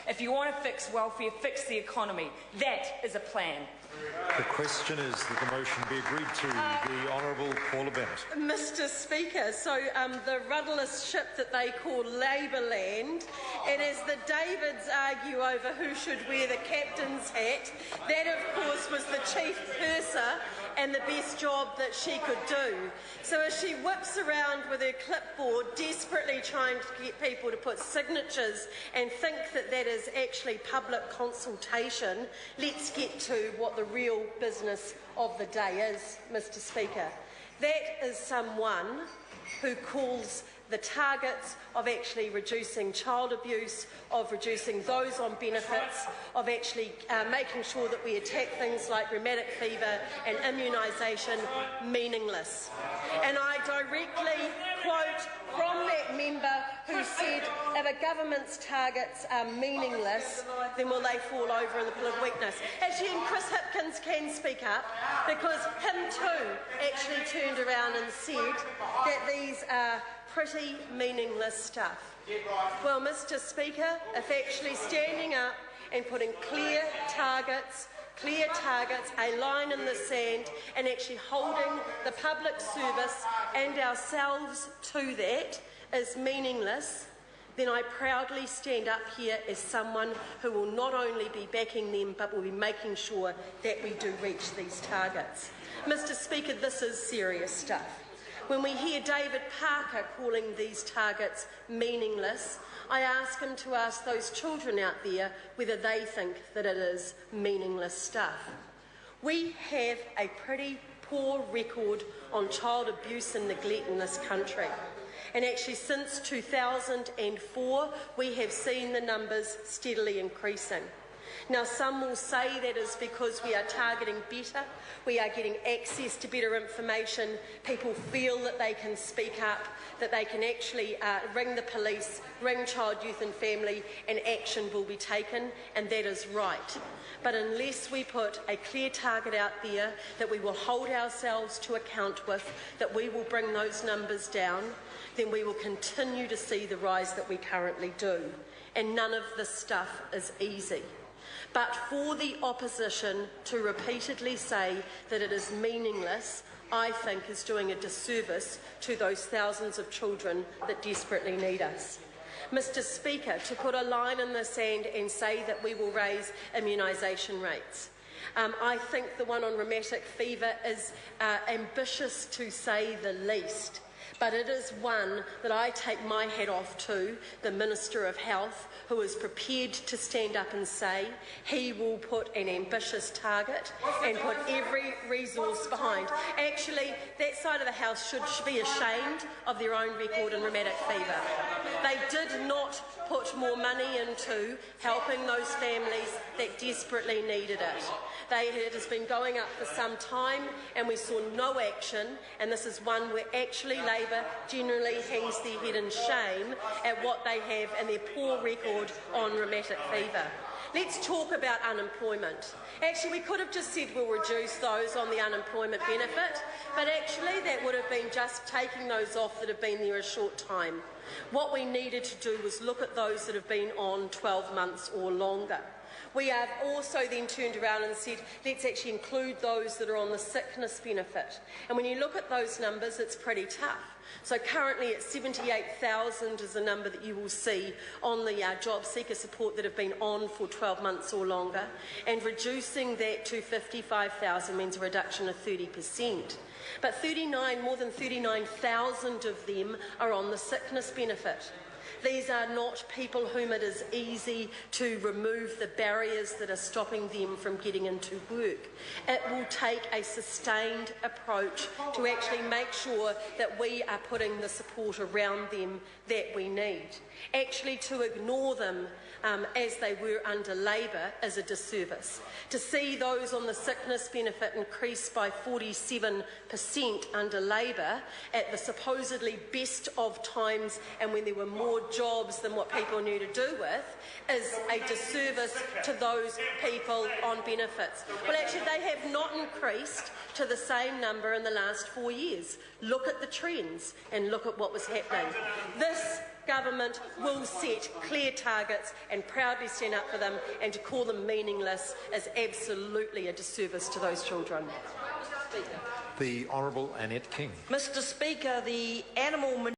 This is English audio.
If you want to fix welfare, fix the economy. That is a plan. The question is that the motion be agreed to. The Honourable Paula Bennett. Mr Speaker, so the rudderless ship that they call Labourland, it is the Davids argue over who should wear the captain's hat. That, of course, was the chief purser and the best job that she could do. So as she whips around with her clipboard, desperately trying to get people to put signatures and think that that is actually public consultation, let's get to what the real business of the day is, Mr Speaker. That is someone who calls the targets of actually reducing child abuse, of reducing those on benefits, of actually making sure that we attack things like rheumatic fever and immunisation meaningless. And I directly quote from that member who said, if a government's targets are meaningless, then will they fall over in the political weakness? Actually, and Chris Hipkins can speak up, because him too actually turned around and said that these are pretty meaningless stuff. Well, Mr Speaker, if actually standing up and putting clear targets, a line in the sand, and actually holding the public service and ourselves to that is meaningless, then I proudly stand up here as someone who will not only be backing them, but will be making sure that we do reach these targets. Mr Speaker, this is serious stuff. When we hear David Parker calling these targets meaningless, I ask him to ask those children out there whether they think that it is meaningless stuff. We have a pretty poor record on child abuse and neglect in this country. And actually, since 2004, we have seen the numbers steadily increasing. Now, some will say that is because we are targeting better, we are getting access to better information, people feel that they can speak up, that they can actually ring the police, ring Child, Youth and Family, and action will be taken, and that is right. But unless we put a clear target out there that we will hold ourselves to account with, that we will bring those numbers down, then we will continue to see the rise that we currently do. And none of this stuff is easy. But for the opposition to repeatedly say that it is meaningless, I think is doing a disservice to those thousands of children that desperately need us. Mr Speaker, to put a line in the sand and say that we will raise immunisation rates. I think the one on rheumatic fever is ambitious to say the least, but it is one that I take my hat off to, the Minister of Health, who is prepared to stand up and say he will put an ambitious target and put every resource behind. Actually, that side of the House should be ashamed of their own record in rheumatic fever. They did not put more money into helping those families that desperately needed it. It has been going up for some time and we saw no action, and this is one where actually Labor generally hangs their head in shame at what they have and their poor record on rheumatic fever. Let's talk about unemployment. Actually, we could have just said we'll reduce those on the unemployment benefit, but actually that would have been just taking those off that have been there a short time. What we needed to do was look at those that have been on 12 months or longer. We have also then turned around and said, let's actually include those that are on the sickness benefit. And when you look at those numbers, it's pretty tough. So currently it's 78,000 is the number that you will see on the job seeker support that have been on for 12 months or longer, and reducing that to 55,000 means a reduction of 30%. But more than 39,000 of them are on the sickness benefit. These are not people whom it is easy to remove the barriers that are stopping them from getting into work. It will take a sustained approach to actually make sure that we are putting the support around them that we need. Actually, to ignore them as they were under Labor is a disservice. To see those on the sickness benefit increase by 47% under Labor at the supposedly best of times and when there were more jobs than what people knew to do with is a disservice to those people on benefits. Well, actually, they have not increased to the same number in the last 4 years. Look at the trends and look at what was happening. This government will set clear targets and proudly stand up for them, and to call them meaningless is absolutely a disservice to those children. The Honourable Annette King. Mr. Speaker, the animal